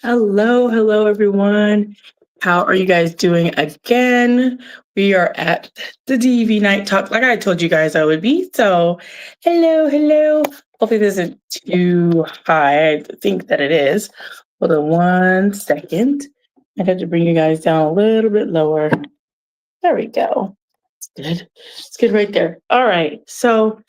Hello, everyone. How are you guys doing again? We are at the DV Night Talk, like I told you guys I would be. So, hello. Hopefully, this isn't too high. I think that it is. Hold on 1 second. I have to bring you guys down a little bit lower. There we go. It's good. It's good right there. All right. So,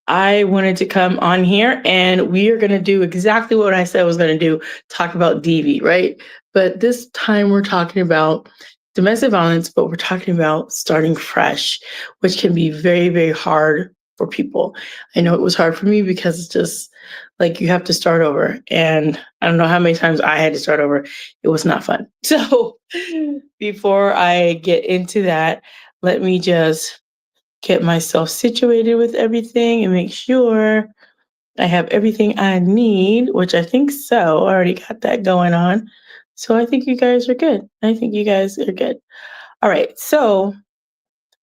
I wanted to come on here and we are going to do exactly what I said I was going to do, talk about DV, right? But this time we're talking about domestic violence, but we're talking about starting fresh, which can be very, very hard for people. I know it was hard for me because it's just like you have to start over. And I don't know how many times I had to start over. It was not fun. So before I get into that, let me just get myself situated with everything and make sure I have everything I need, which I think so. I already got that going on. So I think you guys are good. I think you guys are good. All right. So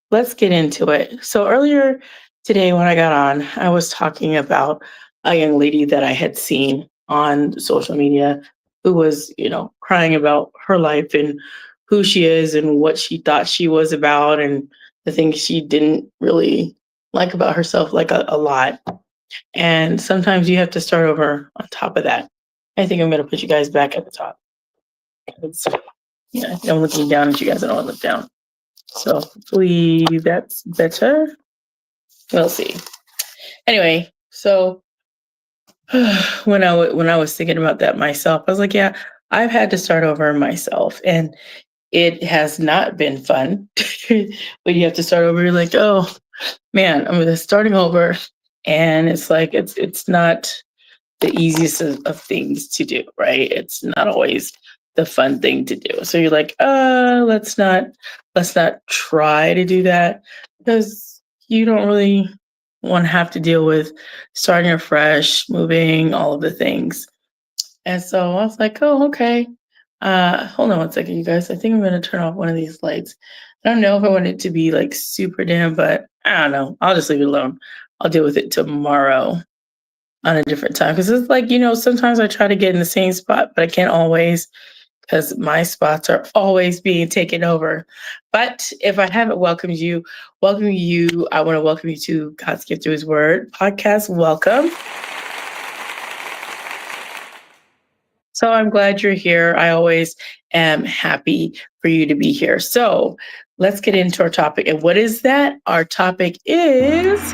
let's get into it. So earlier today when I got on, I was talking about a young lady that I had seen on social media who was, crying about her life and who she is and what she thought she was about and the things she didn't really like about herself like a lot. And sometimes you have to start over on top of that. I think I'm going to put you guys back at the top. I'm looking down at you guys. I don't want to look down. So hopefully that's better. We'll see. Anyway, so when I was thinking about that myself, I was like, yeah, I've had to start over myself, and it has not been fun. But you have to start over. You're like, oh man, I'm just starting over, and it's like it's not the easiest of things to do, right? It's not always the fun thing to do. So you're like, let's not try to do that because you don't really want to have to deal with starting afresh, moving, all of the things. And so I was like, oh, okay. Hold on 1 second, you guys. I think I'm gonna turn off one of these lights. I don't know if I want it to be like super dim, but I don't know. I'll just leave it alone. I'll deal with it tomorrow on a different time. Because it's like, sometimes I try to get in the same spot, but I can't always because my spots are always being taken over. But if I haven't welcome you. I want to welcome you to God's Gift Through His Word podcast. Welcome. So I'm glad you're here. I always am happy for you to be here. So let's get into our topic. And what is that? Our topic is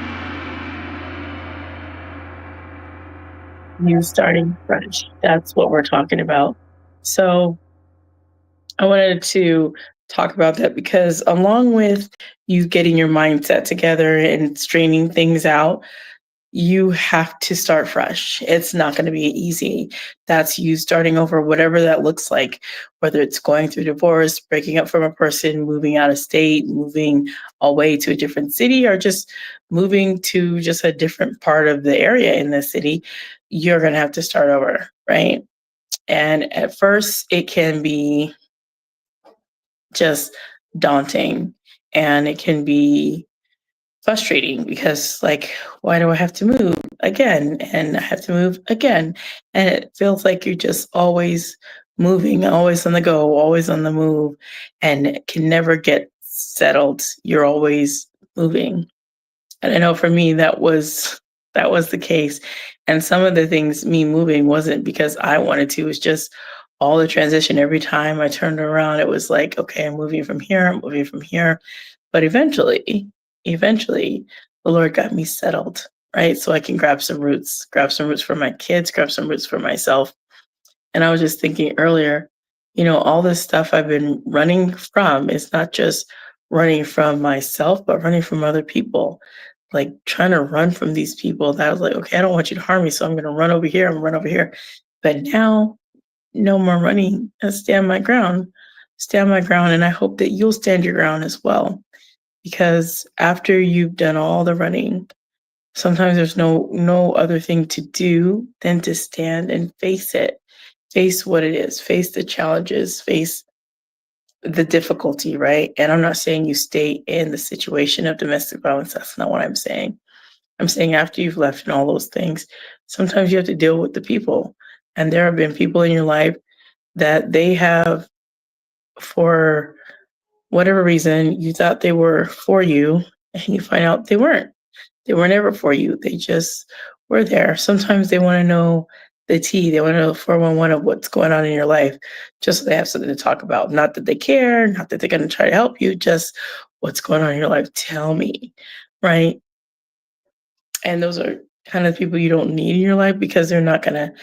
you starting fresh. That's what we're talking about. So I wanted to talk about that because along with you getting your mindset together and straining things out, you have to start fresh. It's not going to be easy. That's you starting over, whatever that looks like, whether it's going through divorce, breaking up from a person, moving out of state, moving away to a different city, or just moving to just a different part of the area in the city. You're going to have to start over, right? And at first, it can be just daunting and it can be frustrating because like why do I have to move again and I have to move again, and it feels like you're just always moving, always on the go, always on the move, and it can never get settled. You're always moving. And I know for me that was the case. And some of the things me moving wasn't because I wanted to, it was just all the transition. Every time I turned around, it was like, okay, I'm moving from here, I'm moving from here. But eventually, the Lord got me settled, right? So I can grab some roots for my kids, grab some roots for myself. And I was just thinking earlier, all this stuff I've been running from is not just running from myself, but running from other people. Like trying to run from these people that I was like, okay, I don't want you to harm me. So I'm going to run over here and run over here. But now, no more running. I stand my ground, stand my ground. And I hope that you'll stand your ground as well. Because after you've done all the running, sometimes there's no other thing to do than to stand and face it. Face what it is, face the challenges, face the difficulty, right? And I'm not saying you stay in the situation of domestic violence. That's not what I'm saying. I'm saying after you've left and all those things, sometimes you have to deal with the people. And there have been people in your life that they have, for whatever reason, you thought they were for you, and you find out they weren't. They were never for you. They just were there. Sometimes they want to know the tea. They want to know the 411 of what's going on in your life, just so they have something to talk about. Not that they care, not that they're going to try to help you, just what's going on in your life. Tell me, right? And those are kind of people you don't need in your life, because they're not going to,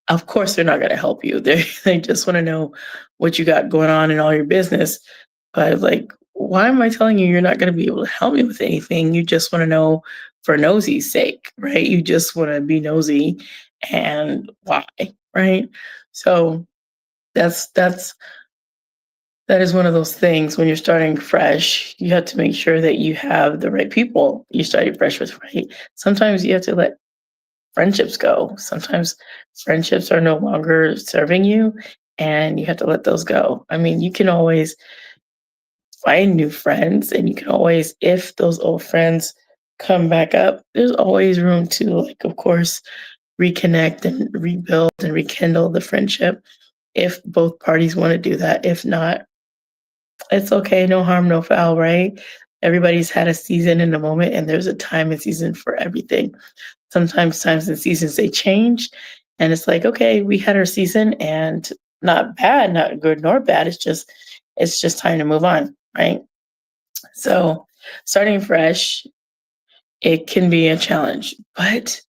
of course, they're not going to help you. They just want to know what you got going on in all your business. But like, why am I telling you you're not going to be able to help me with anything? You just want to know for nosy's sake, right? You just want to be nosy, and why, right? So that's that is one of those things. When you're starting fresh, you have to make sure that you have the right people you're starting fresh with, right? Sometimes you have to let friendships go. Sometimes friendships are no longer serving you, and you have to let those go. I mean, you can always find new friends, and you can always, if those old friends come back up, there's always room to, like, of course, reconnect and rebuild and rekindle the friendship if both parties want to do that. If not, it's okay. No harm, no foul, right? Everybody's had a season and a moment, and there's a time and season for everything. Sometimes times and seasons, they change, and it's like, okay, we had our season, and not bad, not good nor bad. It's just time to move on, right? So starting fresh, it can be a challenge, but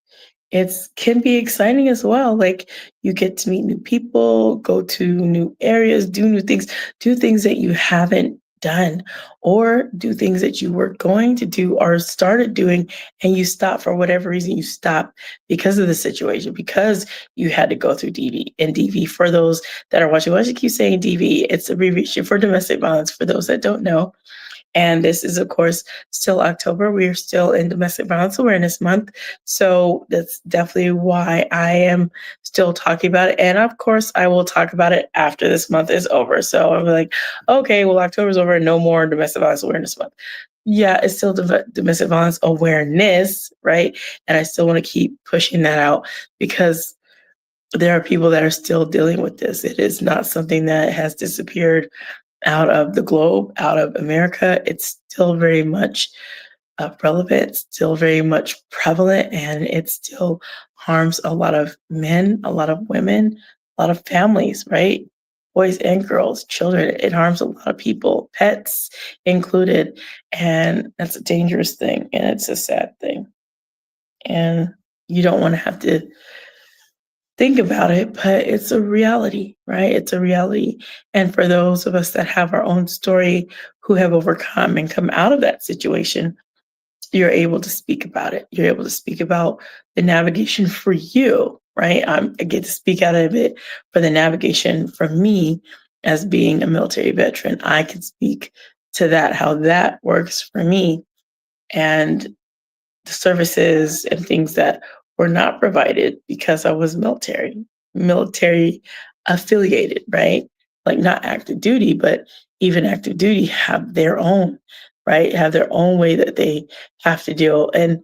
it's can be exciting as well. Like, you get to meet new people, go to new areas, do new things, do things that you haven't done, or do things that you were going to do or started doing, and you stop for whatever reason. You stop because of the situation, because you had to go through DV. And DV, for those that are watching, why do you keep saying DV? It's abbreviation for domestic violence, for those that don't know. And this is, of course, still October. We are still in Domestic Violence Awareness Month. So that's definitely why I am still talking about it. And of course, I will talk about it after this month is over. So I'm like, okay, well, October's over. No more Domestic Violence Awareness Month. Yeah, it's still domestic violence awareness, right? And I still want to keep pushing that out, because there are people that are still dealing with this. It is not something that has disappeared out of the globe, out of America. It's still very much relevant, still very much prevalent, and it still harms a lot of men, a lot of women, a lot of families, right? Boys and girls, children. It harms a lot of people, pets included. And that's a dangerous thing, and it's a sad thing. And you don't want to have to think about it, but it's a reality, right? It's a reality. And for those of us that have our own story, who have overcome and come out of that situation, you're able to speak about it. You're able to speak about the navigation for you, right? I get to speak out of it for the navigation for me as being a military veteran. I can speak to that, how that works for me. And the services and things that were not provided because I was military affiliated, right? Like, not active duty, but even active duty have their own, right? Have their own way that they have to deal. And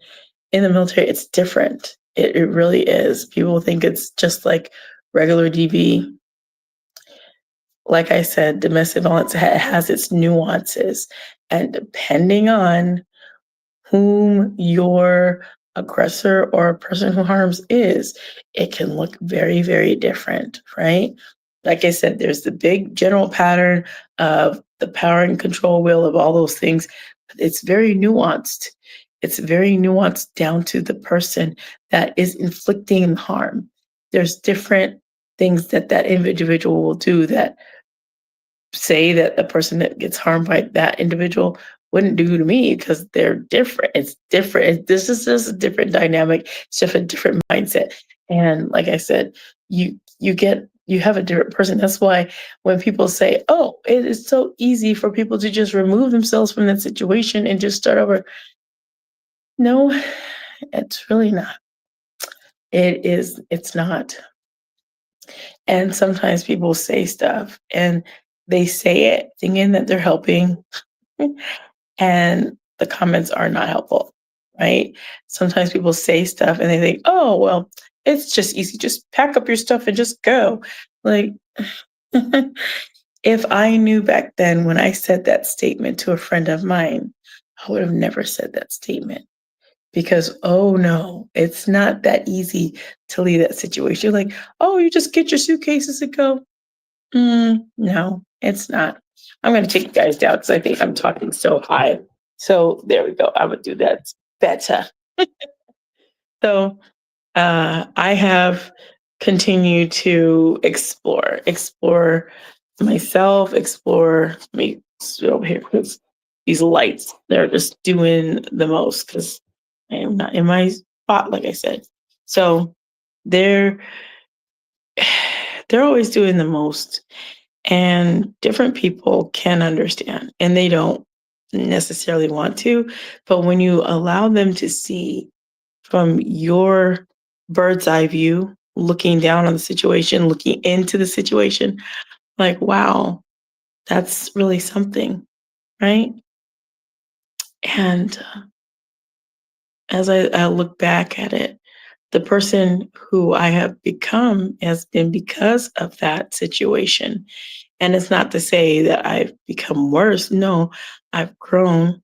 in the military, it's different. It really is. People think it's just like regular DV. Like I said, domestic violence has its nuances. And depending on whom your aggressor or a person who harms is, it can look very, very different, right? Like I said, there's the big general pattern of the power and control wheel of all those things. But it's very nuanced. It's very nuanced down to the person that is inflicting harm. There's different things that that individual will do that, say, that the person that gets harmed by that individual wouldn't do to me, because they're different. It's different. This is just a different dynamic. It's just a different mindset. And like I said, you have a different person. That's why when people say, "Oh, it is so easy for people to just remove themselves from that situation and just start over," no, it's really not. It is. It's not. And sometimes people say stuff, and they say it thinking that they're helping, and the comments are not helpful, right? Sometimes people say stuff and they think, oh, well, it's just easy. Just pack up your stuff and just go. Like, If I knew back then when I said that statement to a friend of mine, I would have never said that statement because, oh no, it's not that easy to leave that situation. You're like, oh, you just get your suitcases and go. No, it's not. I'm going to take you guys down because I think I'm talking so high. So there we go. I would do that better. So I have continued to explore myself, explore me over here because these lights, they're just doing the most because I am not in my spot, like I said. So they're they're always doing the most. And different people can understand, and they don't necessarily want to. But when you allow them to see from your bird's eye view, looking down on the situation, looking into the situation, like, wow, that's really something, right? And as I look back at it, the person who I have become has been because of that situation. And it's not to say that I've become worse. No, I've grown,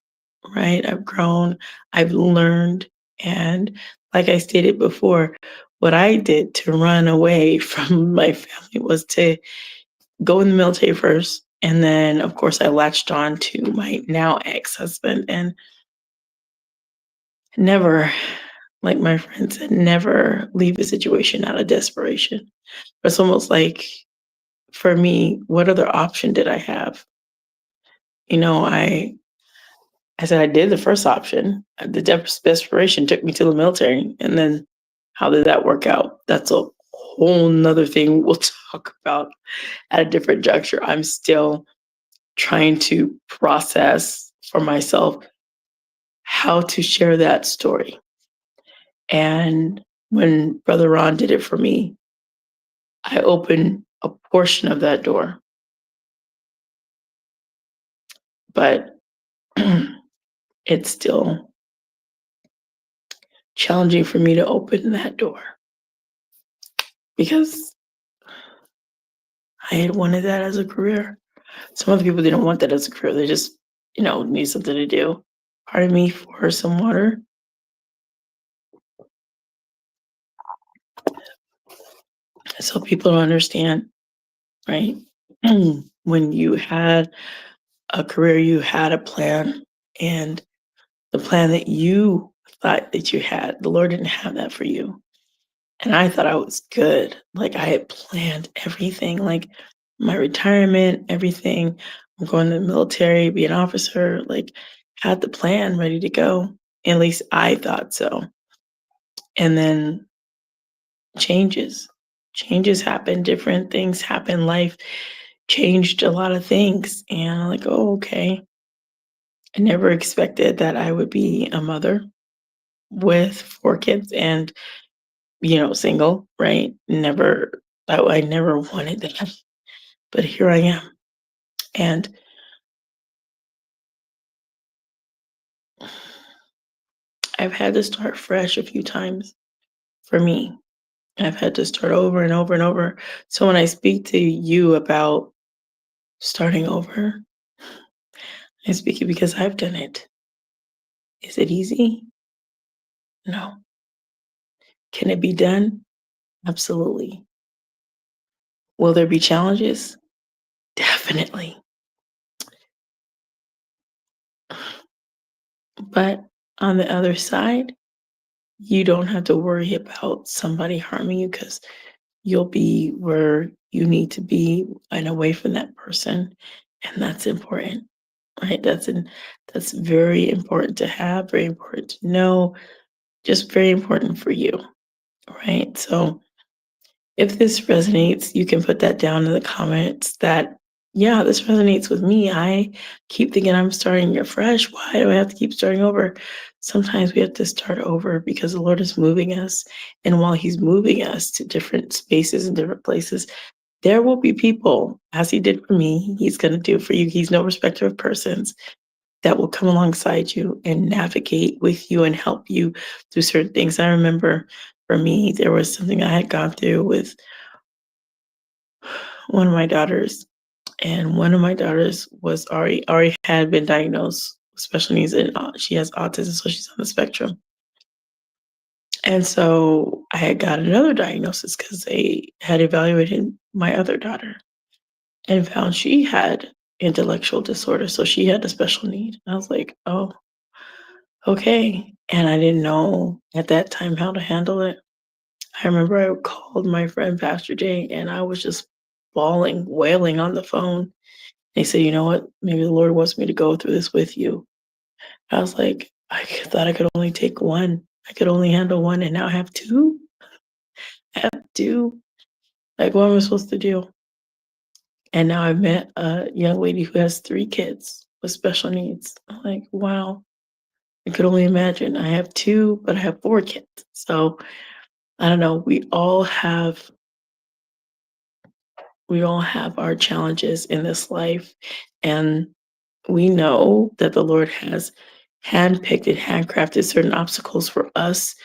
right? I've grown, I've learned. And like I stated before, what I did to run away from my family was to go in the military first. And then, of course, I latched on to my now ex husband and never, like my friend said, never leave a situation out of desperation. It's almost like for me, what other option did I have? You know, I said I did the first option. The desperation took me to the military. And then how did that work out? That's a whole nother thing we'll talk about at a different juncture. I'm still trying to process for myself how to share that story. And when Brother Ron did it for me, I opened a portion of that door. But it's still challenging for me to open that door because I had wanted that as a career. Some other people didn't want that as a career. They just, need something to do. Pardon me for some water. So people don't understand, right? When you had a career, you had a plan, and the plan that you thought that you had, the Lord didn't have that for you. And I thought I was good. Like I had planned everything, like my retirement, everything. I'm going to the military, be an officer, like had the plan ready to go. At least I thought so. And then changes. Changes happen, different things happen. Life changed a lot of things. And I'm like, oh, okay. I never expected that I would be a mother with 4 kids and, single, right? I never wanted that. But here I am. And I've had to start fresh a few times for me. I've had to start over and over and over. So when I speak to you about starting over, I speak it because I've done it. Is it easy? No. Can it be done? Absolutely. Will there be challenges? Definitely. But on the other side, you don't have to worry about somebody harming you because you'll be where you need to be and away from that person. And that's important, right? That's very important to have, very important to know, just very important for you, right? So if this resonates, you can put that down in the comments that, yeah, this resonates with me. I keep thinking I'm starting afresh. Why do I have to keep starting over? Sometimes we have to start over because the Lord is moving us. And while He's moving us to different spaces and different places, there will be people, as He did for me, He's going to do for you. He's no respecter of persons that will come alongside you and navigate with you and help you through certain things. I remember for me, there was something I had gone through with one of my daughters, and one of my daughters was already had been diagnosed with special needs, and she has autism, so she's on the spectrum. And so I had got another diagnosis because they had evaluated my other daughter and found she had intellectual disorder, so she had a special need. I was like, "Oh, okay." And I didn't know at that time how to handle it. I remember I called my friend Pastor Jay, and I was just bawling, wailing on the phone. They said, "You know what? Maybe the Lord wants me to go through this with you." I was like, thought I could only take one. I could only handle one, and now I have two? I have two? Like, what am I supposed to do? And now I've met a young lady who has 3 kids with special needs. I'm like, wow, I could only imagine. I have 2, but I have 4 kids. So I don't know. We all have our challenges in this life, and we know that the Lord has handpicked and handcrafted certain obstacles for us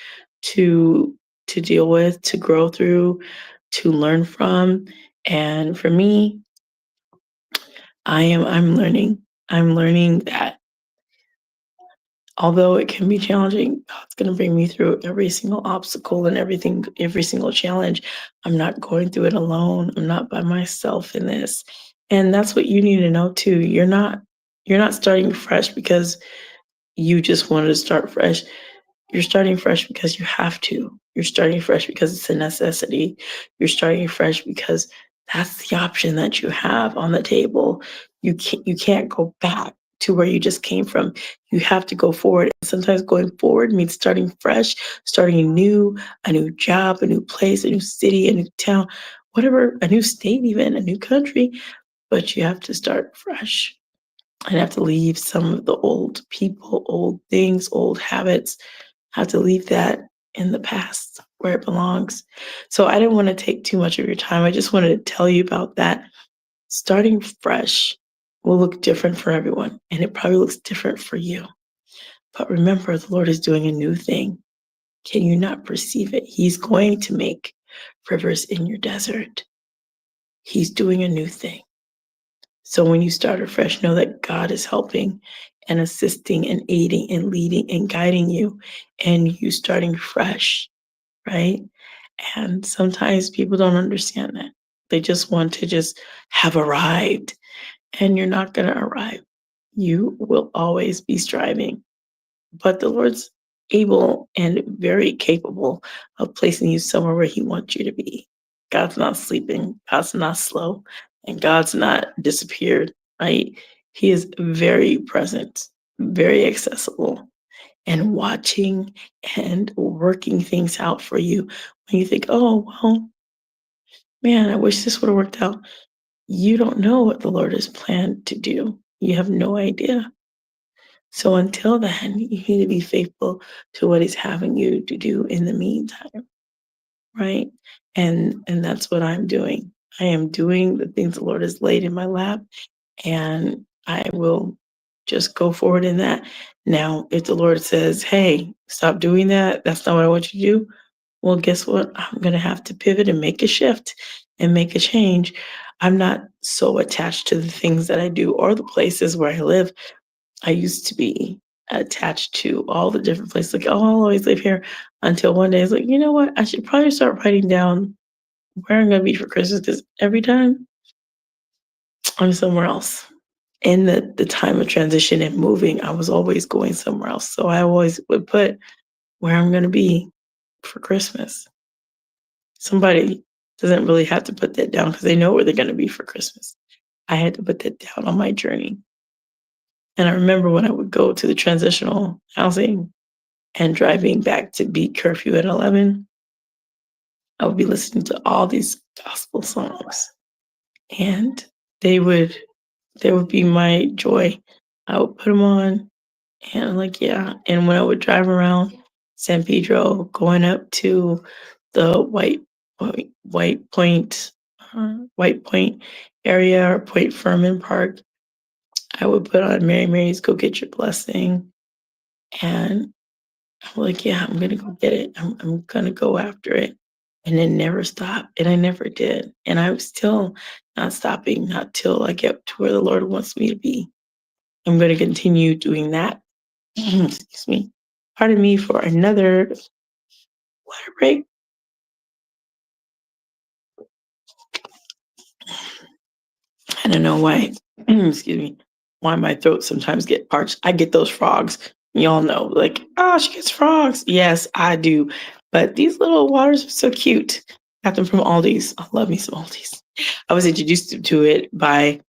to deal with, to grow through, to learn from. And for me, I'm learning that although it can be challenging, God's gonna bring me through every single obstacle and every single challenge. I'm not going through it alone. I'm not by myself in this. And that's what you need to know too. You're not starting fresh because you just wanted to start fresh. You're starting fresh because you have to. You're starting fresh because it's a necessity. You're starting fresh because that's the option that you have on the table. You can't go back to where you just came from. You have to go forward. And sometimes going forward means starting fresh, starting new, a new job, a new place, a new city, a new town, whatever, a new state, even a new country. But you have to start fresh and have to leave some of the old people, old things, old habits, have to leave that in the past where it belongs. So I didn't want to take too much of your time. I just wanted to tell you about that. Starting fresh will look different for everyone, and it probably looks different for you. But remember, the Lord is doing a new thing. Can you not perceive it? He's going to make rivers in your desert. He's doing a new thing. So when you start afresh, know that God is helping and assisting and aiding and leading and guiding you, and you starting fresh, right? And sometimes people don't understand that. They just want to just have arrived, and you're not going to arrive. You will always be striving, but the Lord's able and very capable of placing you somewhere where He wants you to be. God's not sleeping, God's not slow, and God's not disappeared, right? He is very present, very accessible, and watching and working things out for you. When you think, oh, well, man, I wish this would have worked out. You don't know what the Lord has planned to do. You have no idea. So until then, you need to be faithful to what He's having you to do in the meantime, right? And that's what I'm doing. I am doing the things the Lord has laid in my lap, and I will just go forward in that. Now, if the Lord says, "Hey, stop doing that. That's not what I want you to do." Well, guess what? I'm gonna have to pivot and make a shift and make a change. I'm not so attached to the things that I do or the places where I live. I used to be attached to all the different places, like, "Oh, I'll always live here," until one day it's like, "You know what? I should probably start writing down where I'm gonna be for Christmas because every time I'm somewhere else." In the time of transition and moving, I was always going somewhere else, so I always would put where I'm gonna be for Christmas. Somebody doesn't really have to put that down because they know where they're gonna be for Christmas. I had to put that down on my journey, and I remember when I would go to the transitional housing and driving back to beat curfew at 11, I would be listening to all these gospel songs, and they would they would be my joy. I would put them on, and I'm like, yeah. And when I would drive around San Pedro, going up to the White Point area or Point Furman Park, I would put on Mary Mary's "Go Get Your Blessing," and I'm like, yeah, I'm gonna go get it. I'm gonna go after it. And then never stop. And I never did. And I'm still not stopping, not till I get to where the Lord wants me to be. I'm going to continue doing that. Excuse me. Pardon me for another water break. I don't know why, excuse me, why my throat sometimes get parched. I get those frogs. Y'all know, like, oh, she gets frogs. Yes, I do. But these little waters are so cute. Got them from Aldi's. I love me some Aldi's. I was introduced to it by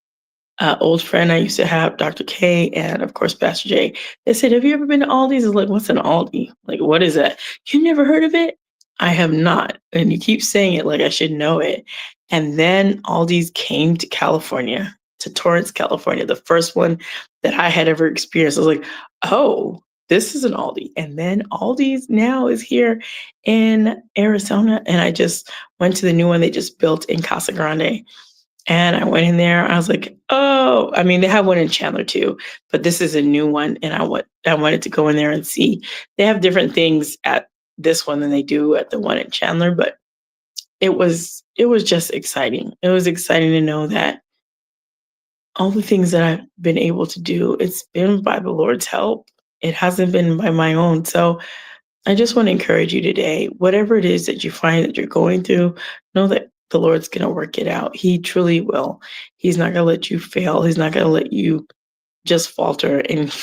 old friend I used to have, Dr. K, and of course, Pastor J. They said, "Have you ever been to Aldi's?" I was like, "What's an Aldi? Like, what is that? You never heard of it?" I have not. And you keep saying it like I should know it. And then Aldi's came to California, to Torrance, California, the first one that I had ever experienced. I was like, oh, this is an Aldi. And then Aldi's now is here in Arizona. And I just went to the new one they just built in Casa Grande. And I went in there. I was like, oh, I mean, they have one in Chandler too, but this is a new one. And I wanted to go in there and see. They have different things at this one than they do at the one in Chandler, but it was just exciting. It was exciting to know that all the things that I've been able to do, it's been by the Lord's help. It hasn't been by my own. So I just want to encourage you today, whatever it is that you find that you're going through, know that the Lord's going to work it out. He truly will. He's not going to let you fail. He's not going to let you just falter, and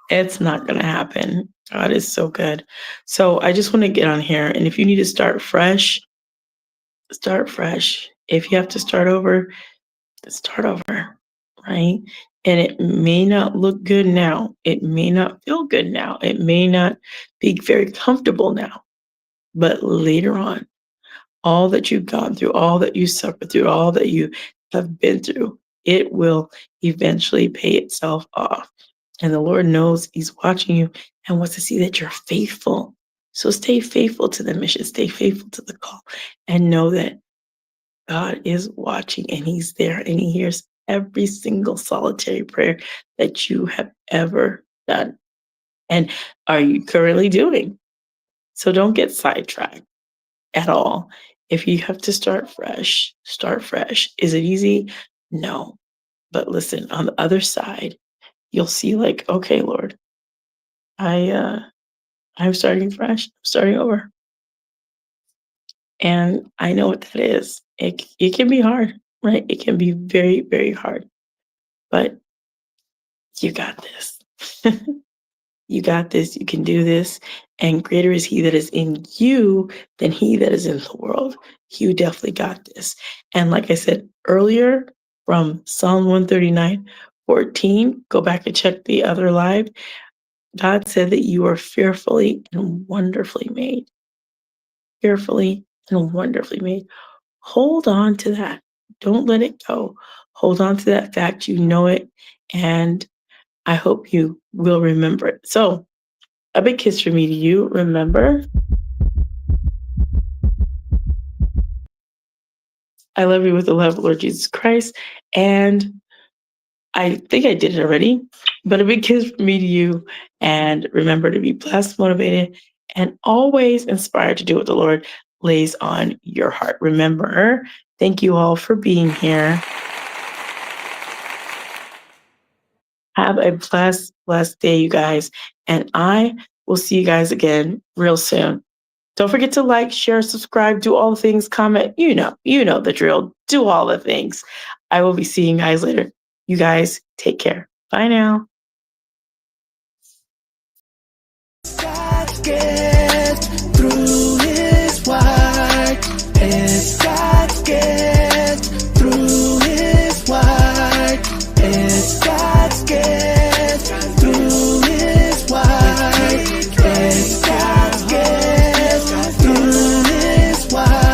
it's not going to happen. God is so good. So I just want to get on here. And if you need to start fresh, start fresh. If you have to start over, right? And it may not look good now. It may not feel good now. It may not be very comfortable now. But later on, all that you've gone through, all that you suffered through, all that you have been through, it will eventually pay itself off. And the Lord knows He's watching you and wants to see that you're faithful. So stay faithful to the mission, stay faithful to the call, and know that God is watching and He's there and He hears every single solitary prayer that you have ever done and are you currently doing. So don't get sidetracked at all. If you have to start fresh, start fresh. Is it easy? No. But listen, on the other side, you'll see like, okay, Lord, I'm starting fresh, I'm starting over. And I know what that is. It can be hard, right? It can be very, very hard. But you got this. You got this. You can do this. And greater is He that is in you than he that is in the world. You definitely got this. And like I said earlier, from Psalm 139:14, go back and check the other live. God said that you are fearfully and wonderfully made. Fearfully and wonderfully made. Hold on to that. Don't let it go. Hold on to that fact. You know it. And I hope you will remember it. So, a big kiss from me to you. Remember, I love you with the love of Lord Jesus Christ. And I think I did it already, but a big kiss from me to you. And remember to be blessed, motivated, and always inspired to do what the Lord lays on your heart. Remember, thank you all for being here. Have a blessed, blessed day, you guys. And I will see you guys again real soon. Don't forget to like, share, subscribe, do all the things, comment. You know the drill. Do all the things. I will be seeing you guys later. You guys take care. Bye now. Get through His word. It's God's gift through His word. It's God's gift through His word. It's God's gift through His word.